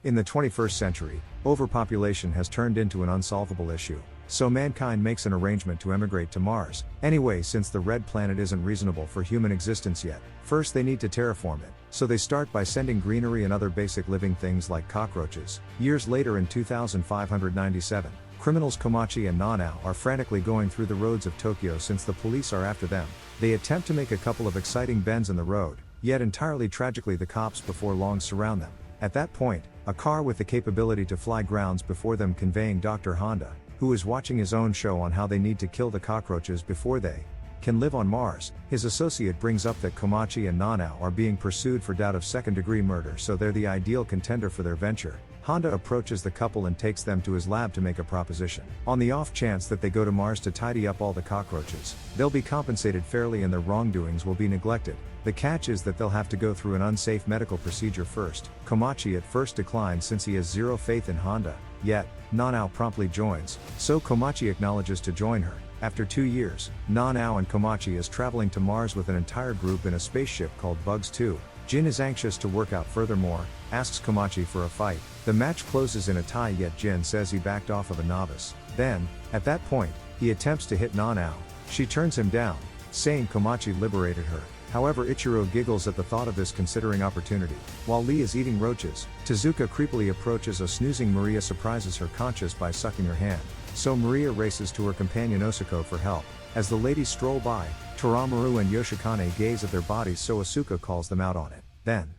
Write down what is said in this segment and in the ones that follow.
In the 21st century, overpopulation has turned into an unsolvable issue, so mankind makes an arrangement to emigrate to Mars. Anyway, since the red planet isn't reasonable for human existence yet, first they need to terraform it, so they start by sending greenery and other basic living things like cockroaches. Years later in 2597, criminals Komachi and Nanao are frantically going through the roads of Tokyo since the police are after them. They attempt to make a couple of exciting bends in the road, yet entirely tragically the cops before long surround them. At that point, a car with the capability to fly grounds before them conveying Dr. Honda, who is watching his own show on how they need to kill the cockroaches before they can live on Mars. His associate brings up that Komachi and Nanao are being pursued for doubt of second-degree murder, so they're the ideal contender for their venture. Honda approaches the couple and takes them to his lab to make a proposition. On the off chance that they go to Mars to tidy up all the cockroaches, they'll be compensated fairly and their wrongdoings will be neglected. The catch is that they'll have to go through an unsafe medical procedure first. Komachi at first declines since he has zero faith in Honda, yet, Nanao promptly joins, so Komachi acknowledges to join her. After 2 years, Nanao and Komachi is traveling to Mars with an entire group in a spaceship called Bugs 2. Jin is anxious to work out furthermore, asks Komachi for a fight. The match closes in a tie, yet Jin says he backed off of a novice. Then, at that point, he attempts to hit Nanao. She turns him down, saying Komachi liberated her. However, Ichiro giggles at the thought of this considering opportunity. While Lee is eating roaches, Tezuka creepily approaches a snoozing Maria, surprises her conscious by sucking her hand. So Maria races to her companion Osuko for help. As the ladies stroll by, Terraformars and Yoshikane gaze at their bodies, so Asuka calls them out on it. Then,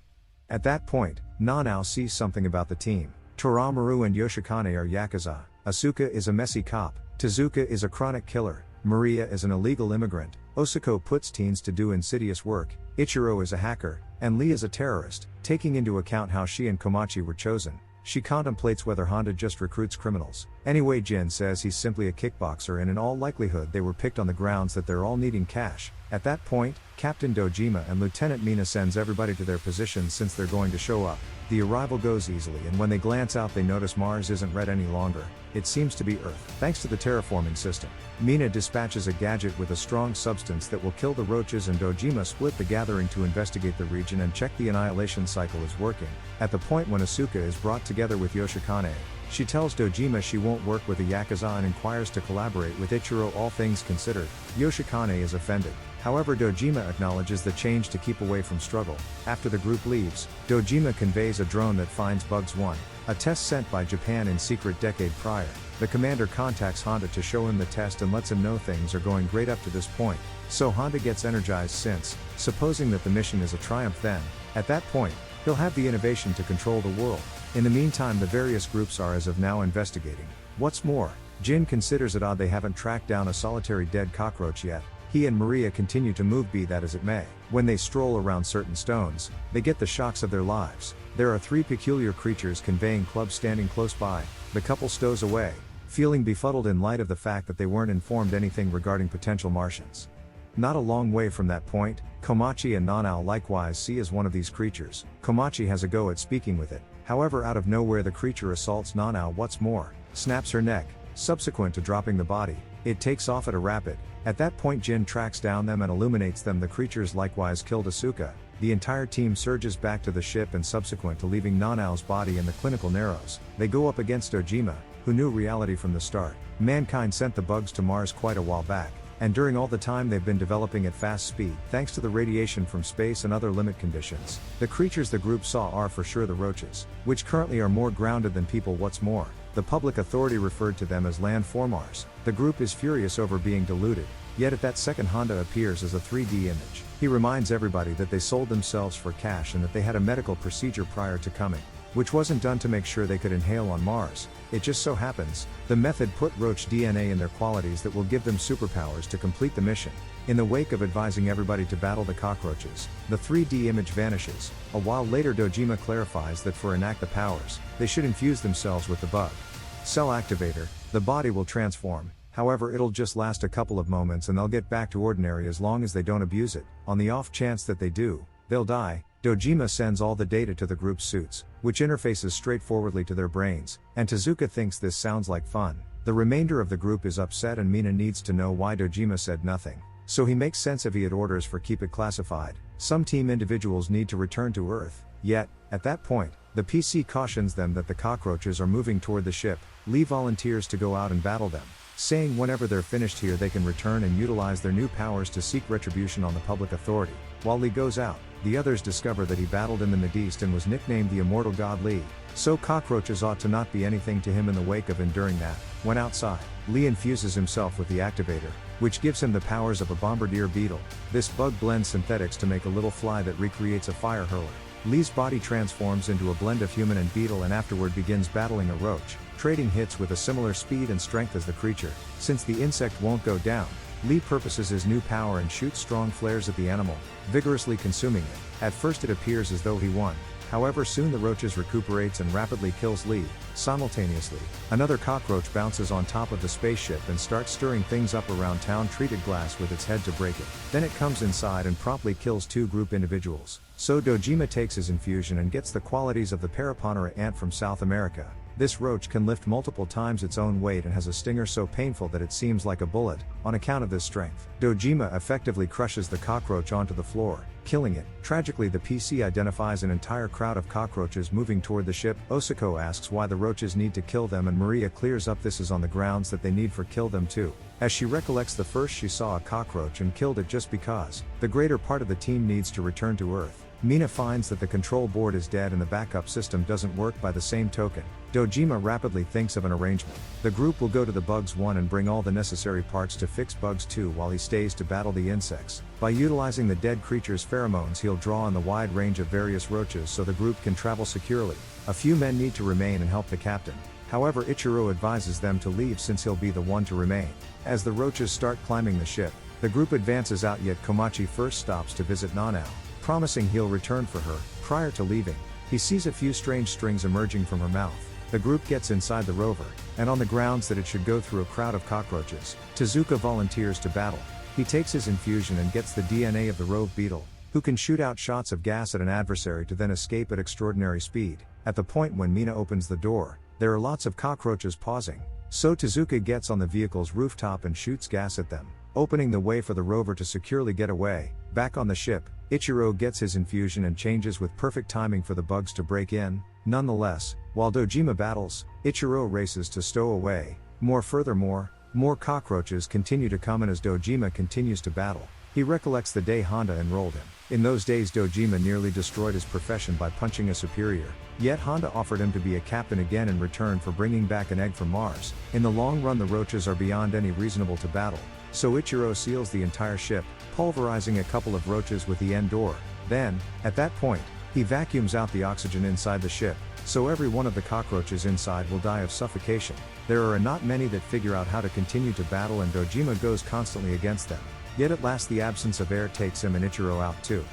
at that point, Nanao sees something about the team. Terraformars and Yoshikane are Yakuza, Asuka is a messy cop, Tezuka is a chronic killer, Maria is an illegal immigrant, Osuko puts teens to do insidious work, Ichiro is a hacker, and Lee is a terrorist. Taking into account how she and Komachi were chosen, she contemplates whether Honda just recruits criminals. Anyway, Jin says he's simply a kickboxer and in all likelihood they were picked on the grounds that they're all needing cash. At that point, Captain Dojima and Lieutenant Mina sends everybody to their positions since they're going to show up. The arrival goes easily, and when they glance out they notice Mars isn't red any longer, it seems to be Earth. Thanks to the terraforming system, Mina dispatches a gadget with a strong substance that will kill the roaches, and Dojima split the gathering to investigate the region and check the annihilation cycle is working. At the point when Asuka is brought together with Yoshikane, she tells Dojima she won't work with the Yakuza and inquires to collaborate with Ichiro. All things considered, Yoshikane is offended. However, Dojima acknowledges the change to keep away from struggle. After the group leaves, Dojima conveys a drone that finds Bugs 1, a test sent by Japan in secret decade prior. The commander contacts Honda to show him the test and lets him know things are going great up to this point, so Honda gets energized since, supposing that the mission is a triumph, then, at that point, he'll have the innovation to control the world. In the meantime, the various groups are as of now investigating. What's more, Jin considers it odd they haven't tracked down a solitary dead cockroach yet. He and Maria continue to move, be that as it may. When they stroll around certain stones, they get the shocks of their lives. There are 3 peculiar creatures conveying clubs standing close by. The couple stows away, feeling befuddled in light of the fact that they weren't informed anything regarding potential Martians. Not a long way from that point, Komachi and Nanao likewise see as one of these creatures. Komachi has a go at speaking with it. However, out of nowhere the creature assaults Nanao. What's more, snaps her neck. Subsequent to dropping the body, it takes off at a rapid. At that point, Jin tracks down them and illuminates them. The creatures likewise killed Asuka. The entire team surges back to the ship, and subsequent to leaving Nanao's body in the clinical narrows, they go up against Dojima, who knew reality from the start. Mankind sent the bugs to Mars quite a while back, and during all the time they've been developing at fast speed thanks to the radiation from space and other limit conditions. The creatures the group saw are for sure the roaches, which currently are more grounded than people. What's more, the public authority referred to them as Terraformars. The group is furious over being deluded, yet at that second Honda appears as a 3D image. He reminds everybody that they sold themselves for cash and that they had a medical procedure prior to coming, which wasn't done to make sure they could inhale on Mars. It just so happens, the method put roach DNA in their qualities that will give them superpowers to complete the mission. In the wake of advising everybody to battle the cockroaches, the 3D image vanishes. A while later, Dojima clarifies that for enact the powers, they should infuse themselves with the bug cell activator. The body will transform. However, it'll just last a couple of moments and they'll get back to ordinary as long as they don't abuse it. On the off chance that they do, they'll die. Dojima sends all the data to the group's suits, which interfaces straightforwardly to their brains, and Tezuka thinks this sounds like fun. The remainder of the group is upset, and Mina needs to know why Dojima said nothing. So he makes sense of he had orders for keep it classified. Some team individuals need to return to Earth, yet, at that point, The PC cautions them that the cockroaches are moving toward the ship. Lee volunteers to go out and battle them, saying whenever they're finished here they can return and utilize their new powers to seek retribution on the public authority. While Lee goes out, the others discover that he battled in the Mideast and was nicknamed the immortal god Lee, so cockroaches ought to not be anything to him in the wake of enduring that. When outside, Lee infuses himself with the activator, which gives him the powers of a bombardier beetle. This bug blends synthetics to make a little fly that recreates a fire hurler. Lee's body transforms into a blend of human and beetle and afterward begins battling a roach, trading hits with a similar speed and strength as the creature. Since the insect won't go down, Lee purposes his new power and shoots strong flares at the animal, vigorously consuming it. At first it appears as though he won. However, soon the roaches recuperates and rapidly kills Lee. Simultaneously, another cockroach bounces on top of the spaceship and starts stirring things up around town, treated glass with its head to break it. Then it comes inside and promptly kills two group individuals. So Dojima takes his infusion and gets the qualities of the Terraformar ant from South America. This roach can lift multiple times its own weight and has a stinger so painful that it seems like a bullet. On account of this strength, Dojima effectively crushes the cockroach onto the floor, killing it. Tragically, the PC identifies an entire crowd of cockroaches moving toward the ship. Osako asks why the roaches need to kill them, and Maria clears up this is on the grounds that they need for kill them too. As she recollects the first she saw a cockroach and killed it just because. The greater part of the team needs to return to Earth. Mina finds that the control board is dead and the backup system doesn't work by the same token. Dojima rapidly thinks of an arrangement. The group will go to the Bugs 1 and bring all the necessary parts to fix Bugs 2 while he stays to battle the insects. By utilizing the dead creature's pheromones, he'll draw on the wide range of various roaches so the group can travel securely. A few men need to remain and help the captain. However, Ichiro advises them to leave since he'll be the one to remain. As the roaches start climbing the ship, the group advances out, yet Komachi first stops to visit Nanao, promising he'll return for her. Prior to leaving, he sees a few strange strings emerging from her mouth. The group gets inside the rover, and on the grounds that it should go through a crowd of cockroaches, Tezuka volunteers to battle. He takes his infusion and gets the DNA of the rove beetle, who can shoot out shots of gas at an adversary to then escape at extraordinary speed. At the point when Mina opens the door, there are lots of cockroaches pausing, so Tezuka gets on the vehicle's rooftop and shoots gas at them, opening the way for the rover to securely get away. Back on the ship, Ichiro gets his infusion and changes with perfect timing for the bugs to break in. Nonetheless, while Dojima battles, Ichiro races to stow away. Furthermore, more cockroaches continue to come, and as Dojima continues to battle, he recollects the day Honda enrolled him. In those days, Dojima nearly destroyed his profession by punching a superior, yet Honda offered him to be a captain again in return for bringing back an egg from Mars. In the long run, the roaches are beyond any reasonable to battle, so Ichiro seals the entire ship, pulverizing a couple of roaches with the end door. Then, at that point, he vacuums out the oxygen inside the ship, so every one of the cockroaches inside will die of suffocation. There are not many that figure out how to continue to battle, and Dojima goes constantly against them. Yet at last the absence of air takes him and Ichiro out too.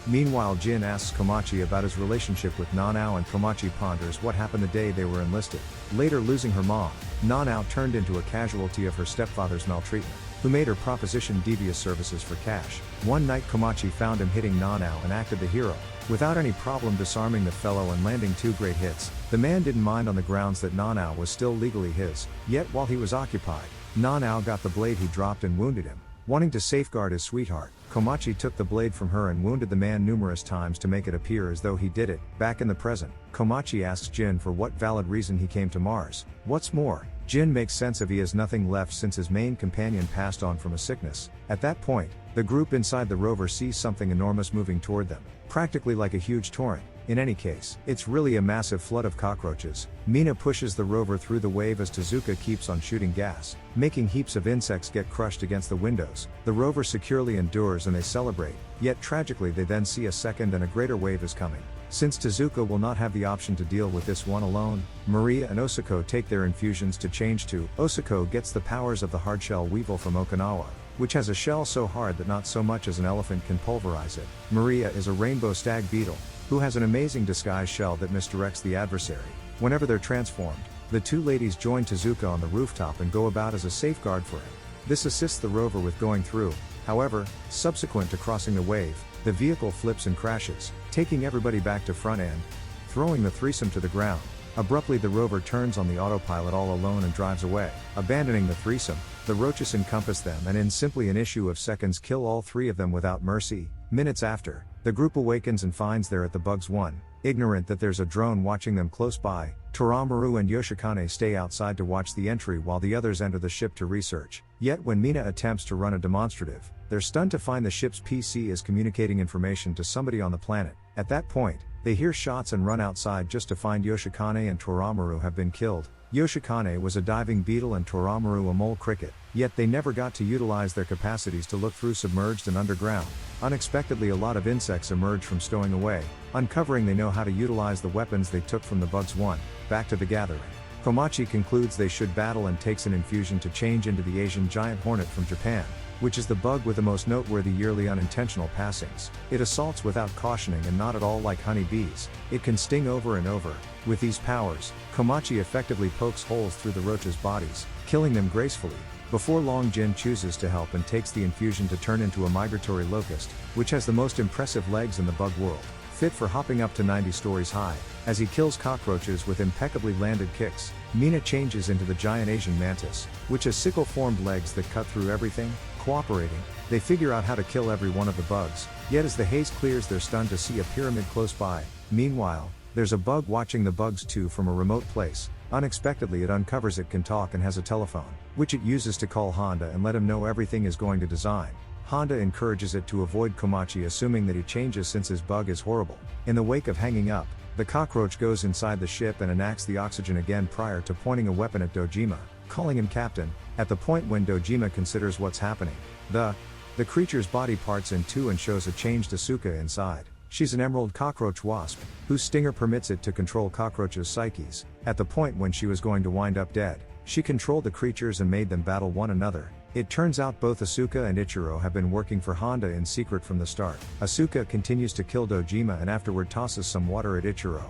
Meanwhile, Jin asks Komachi about his relationship with Nanao, and Komachi ponders what happened the day they were enlisted. Later, losing her mom, Nanao turned into a casualty of her stepfather's maltreatment, who made her proposition devious services for cash. One night Komachi found him hitting Nanao and acted the hero, without any problem disarming the fellow and landing 2 great hits. The man didn't mind on the grounds that Nanao was still legally his, yet while he was occupied, Nanao got the blade he dropped and wounded him. Wanting to safeguard his sweetheart, Komachi took the blade from her and wounded the man numerous times to make it appear as though he did it. Back in the present, Komachi asks Jin for what valid reason he came to Mars. What's more, Jin makes sense of he has nothing left since his main companion passed on from a sickness. At that point, the group inside the rover sees something enormous moving toward them, practically like a huge torrent. In any case, it's really a massive flood of cockroaches. Mina pushes the rover through the wave as Tezuka keeps on shooting gas, making heaps of insects get crushed against the windows. The rover securely endures and they celebrate, yet tragically they then see a second and a greater wave is coming. Since Tezuka will not have the option to deal with this one alone, Maria and Osako take their infusions to change to. Osako gets the powers of the hardshell weevil from Okinawa, which has a shell so hard that not so much as an elephant can pulverize it. Maria is a rainbow stag beetle, who has an amazing disguise shell that misdirects the adversary. Whenever they're transformed, the 2 ladies join Tezuka on the rooftop and go about as a safeguard for him. This assists the rover with going through. However, subsequent to crossing the wave, the vehicle flips and crashes, taking everybody back to front end, throwing the threesome to the ground. Abruptly, the rover turns on the autopilot all alone and drives away. Abandoning the threesome, the roaches encompass them and in simply an issue of seconds kill all 3 of them without mercy. Minutes after, the group awakens and finds they're at the Bugs 1. Ignorant that there's a drone watching them close by, Terraformars and Yoshikane stay outside to watch the entry while the others enter the ship to research. Yet when Mina attempts to run a demonstrative, they're stunned to find the ship's PC is communicating information to somebody on the planet. At that point, they hear shots and run outside just to find Yoshikane and Terraformars have been killed. Yoshikane was a diving beetle and Terraformars a mole cricket, yet they never got to utilize their capacities to look through submerged and underground. Unexpectedly, a lot of insects emerge from stowing away, uncovering they know how to utilize the weapons they took from the bugs. Back to the gathering. Komachi concludes they should battle and takes an infusion to change into the Asian giant hornet from Japan, which is the bug with the most noteworthy yearly unintentional passings. It assaults without cautioning and not at all like honeybees. It can sting over and over. With these powers, Komachi effectively pokes holes through the roaches' bodies, killing them gracefully. Before long, Jin chooses to help and takes the infusion to turn into a migratory locust, which has the most impressive legs in the bug world, fit for hopping up to 90 stories high. As he kills cockroaches with impeccably landed kicks, Mina changes into the giant Asian mantis, which has sickle-formed legs that cut through everything. Cooperating, they figure out how to kill every one of the bugs, yet as the haze clears they're stunned to see a pyramid close by. Meanwhile, there's a bug watching the bugs too from a remote place. Unexpectedly, it uncovers it can talk and has a telephone, which it uses to call Honda and let him know everything is going to design. Honda encourages it to avoid Komachi, assuming that he changes since his bug is horrible. In the wake of hanging up, the cockroach goes inside the ship and enacts the oxygen again prior to pointing a weapon at Dojima, calling him captain. At the point when Dojima considers what's happening, the creature's body parts in two and shows a changed Asuka inside. She's an emerald cockroach wasp, whose stinger permits it to control cockroaches' psyches. At the point when she was going to wind up dead, she controlled the creatures and made them battle one another. It turns out both Asuka and Ichiro have been working for Honda in secret from the start. Asuka continues to kill Dojima and afterward tosses some water at Ichiro,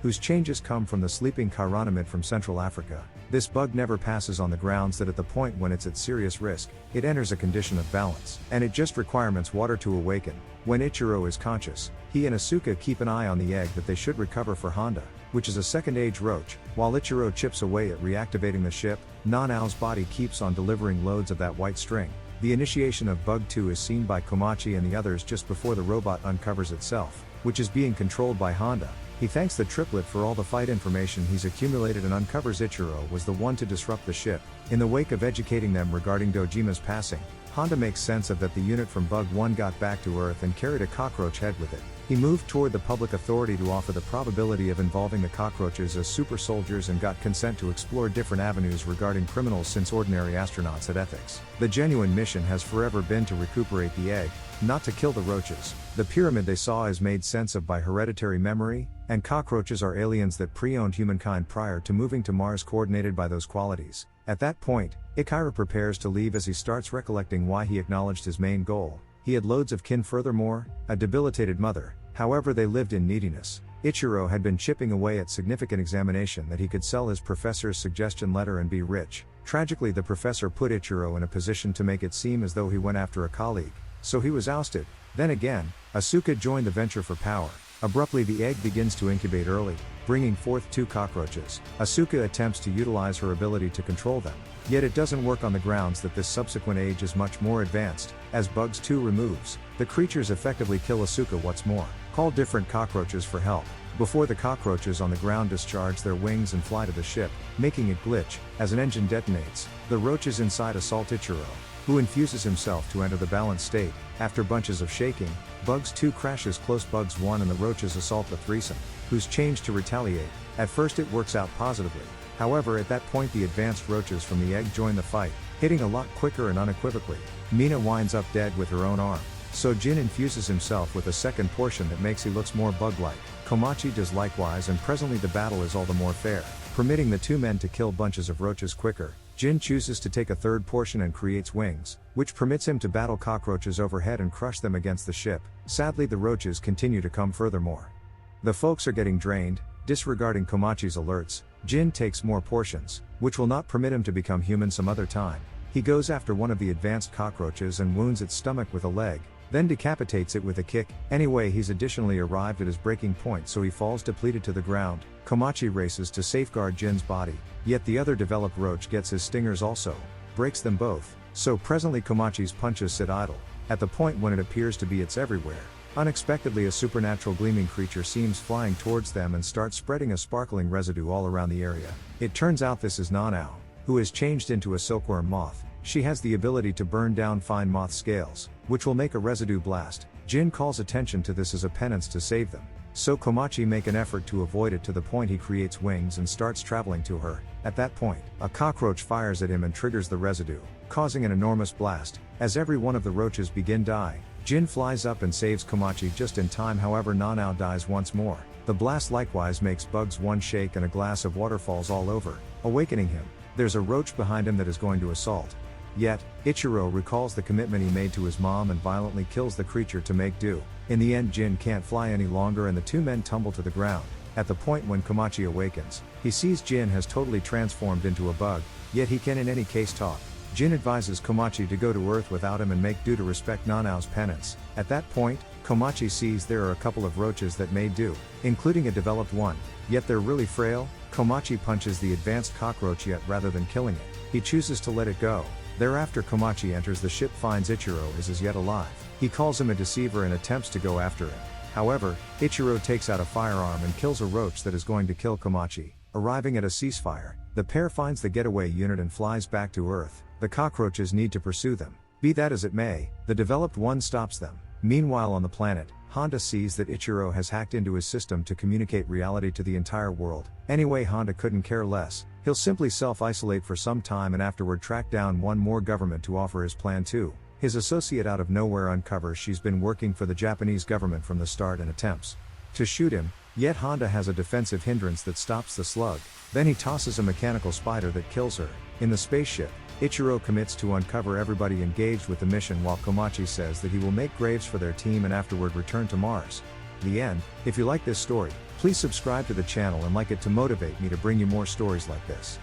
whose changes come from the sleeping chironomid from Central Africa. This bug never passes on the grounds that at the point when it's at serious risk, it enters a condition of balance, and it just requires water to awaken. When Ichiro is conscious, he and Asuka keep an eye on the egg that they should recover for Honda, which is a second-age roach. While Ichiro chips away at reactivating the ship, Nanao's body keeps on delivering loads of that white string. The initiation of Bug 2 is seen by Komachi and the others just before the robot uncovers itself, which is being controlled by Honda. He thanks the triplet for all the fight information he's accumulated and uncovers Ichiro was the one to disrupt the ship. In the wake of educating them regarding Dojima's passing, Honda makes sense of that the unit from Bug 1 got back to Earth and carried a cockroach head with it. He moved toward the public authority to offer the probability of involving the cockroaches as super soldiers and got consent to explore different avenues regarding criminals since ordinary astronauts had ethics. The genuine mission has forever been to recuperate the egg, not to kill the roaches. The pyramid they saw is made sense of by hereditary memory, and cockroaches are aliens that pre-owned humankind prior to moving to Mars, coordinated by those qualities. At that point, Ikira prepares to leave as he starts recollecting why he acknowledged his main goal. He had loads of kin, furthermore, a debilitated mother. However, they lived in neediness. Ichiro had been chipping away at significant examination that he could sell his professor's suggestion letter and be rich. Tragically, the professor put Ichiro in a position to make it seem as though he went after a colleague, so he was ousted. Then again, Asuka joined the venture for power. Abruptly, the egg begins to incubate early, bringing forth 2 cockroaches. Asuka attempts to utilize her ability to control them, yet it doesn't work on the grounds that this subsequent age is much more advanced. As Bugs 2 removes, the creatures effectively kill Asuka. What's more, call different cockroaches for help. Before the cockroaches on the ground discharge their wings and fly to the ship, making it glitch. As an engine detonates, the roaches inside assault Ichiro, who infuses himself to enter the balanced state. After bunches of shaking, Bugs 2 crashes close. Bugs 1 and the roaches assault the threesome, who's changed to retaliate. At first it works out positively. However, at that point the advanced roaches from the egg join the fight, hitting a lot quicker and unequivocally. Mina winds up dead with her own arm, so Jin infuses himself with a second portion that makes he looks more bug-like. Komachi does likewise, and presently the battle is all the more fair, permitting the 2 men to kill bunches of roaches quicker. Jin chooses to take a third portion and creates wings, which permits him to battle cockroaches overhead and crush them against the ship. Sadly, the roaches continue to come. Furthermore, the folks are getting drained. Disregarding Komachi's alerts, Jin takes more portions, which will not permit him to become human some other time. He goes after one of the advanced cockroaches and wounds its stomach with a leg, then decapitates it with a kick. Anyway, he's additionally arrived at his breaking point, so he falls depleted to the ground. Komachi races to safeguard Jin's body, yet the other developed roach gets his stingers also, breaks them both. So presently Komachi's punches sit idle. At the point when it appears to be it's everywhere, Unexpectedly, a supernatural gleaming creature seems flying towards them and starts spreading a sparkling residue all around the area. It turns out this is Nanao, who has changed into a silkworm moth. She has the ability to burn down fine moth scales, which will make a residue blast. Jin calls attention to this as a penance to save them. So Komachi make an effort to avoid it to the point he creates wings and starts traveling to her. At that point, a cockroach fires at him and triggers the residue, causing an enormous blast. As every one of the roaches begin die, Jin flies up and saves Komachi just in time. However, Nanao dies once more. The blast likewise makes Bugs One shake and a glass of water falls all over, awakening him. There's a roach behind him that is going to assault. Yet, Ichiro recalls the commitment he made to his mom and violently kills the creature to make do. In the end, Jin can't fly any longer and the two men tumble to the ground. At the point when Komachi awakens, he sees Jin has totally transformed into a bug, yet he can in any case talk. Jin advises Komachi to go to Earth without him and make do to respect Nanao's penance. At that point, Komachi sees there are a couple of roaches that made do, including a developed one, yet they're really frail. Komachi punches the advanced cockroach, yet rather than killing it, he chooses to let it go. Thereafter, Komachi enters the ship, finds Ichiro is yet alive. He calls him a deceiver and attempts to go after him. However, Ichiro takes out a firearm and kills a roach that is going to kill Komachi. Arriving at a ceasefire, the pair finds the getaway unit and flies back to Earth. The cockroaches need to pursue them. Be that as it may, the developed one stops them. Meanwhile, on the planet, Honda sees that Ichiro has hacked into his system to communicate reality to the entire world. Anyway, Honda couldn't care less. He'll simply self-isolate for some time and afterward track down one more government to offer his plan too. His associate out of nowhere uncovers she's been working for the Japanese government from the start and attempts to shoot him, yet Honda has a defensive hindrance that stops the slug. Then he tosses a mechanical spider that kills her. In the spaceship, Ichiro commits to uncover everybody engaged with the mission, while Komachi says that he will make graves for their team and afterward return to Mars. The end. If you like this story, please subscribe to the channel and like it to motivate me to bring you more stories like this.